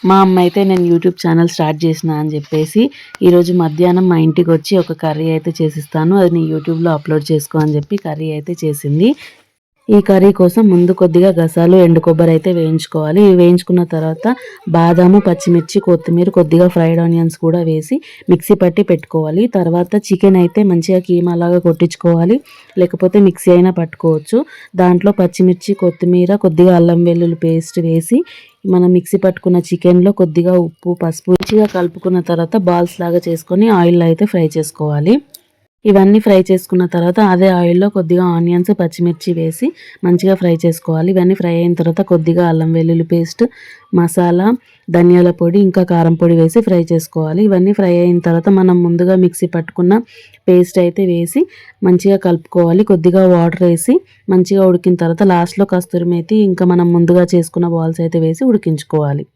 మా అమ్మ అయితే నేను యూట్యూబ్ ఛానల్ స్టార్ట్ చేసిన అని చెప్పేసి ఈరోజు మధ్యాహ్నం మా ఇంటికి వచ్చి ఒక కర్రీ అయితే చేసిస్తాను, అది నీ యూట్యూబ్లో అప్లోడ్ చేసుకో అని చెప్పి కర్రీ అయితే చేసింది. ఈ కర్రీ కోసం ముందు కొద్దిగా గసాలు ఎండు కొబ్బరి అయితే వేయించుకోవాలి. ఇవి వేయించుకున్న తర్వాత బాదాము, పచ్చిమిర్చి, కొత్తిమీర, కొద్దిగా ఫ్రైడ్ ఆనియన్స్ కూడా వేసి మిక్సీ పట్టి పెట్టుకోవాలి. తర్వాత చికెన్ అయితే మంచిగా కీమా లాగా కొట్టించుకోవాలి, లేకపోతే మిక్సీ అయినా పట్టుకోవచ్చు. దాంట్లో పచ్చిమిర్చి, కొత్తిమీర, కొద్దిగా అల్లం వెల్లుల్లి పేస్ట్ వేసి మనం మిక్సీ పట్టుకున్న చికెన్లో కొద్దిగా ఉప్పు, పసుపు మంచిగా కలుపుకున్న తర్వాత బాల్స్ లాగా చేసుకొని ఆయిల్లో అయితే ఫ్రై చేసుకోవాలి. ఇవన్నీ ఫ్రై చేసుకున్న తర్వాత అదే ఆయిల్లో కొద్దిగా ఆనియన్స్, పచ్చిమిర్చి వేసి మంచిగా ఫ్రై చేసుకోవాలి. ఇవన్నీ ఫ్రై అయిన తర్వాత కొద్దిగా అల్లం వెల్లుల్లి పేస్ట్, మసాలా, ధనియాల పొడి, ఇంకా కారం పొడి వేసి ఫ్రై చేసుకోవాలి. ఇవన్నీ ఫ్రై అయిన తర్వాత మనం ముందుగా మిక్సీ పట్టుకున్న పేస్ట్ అయితే వేసి మంచిగా కలుపుకోవాలి. కొద్దిగా వాటర్ వేసి మంచిగా ఉడికిన తర్వాత లాస్ట్లో కస్తూరి మేతి ఇంకా మనం ముందుగా చేసుకున్న బాల్స్ అయితే వేసి ఉడికించుకోవాలి.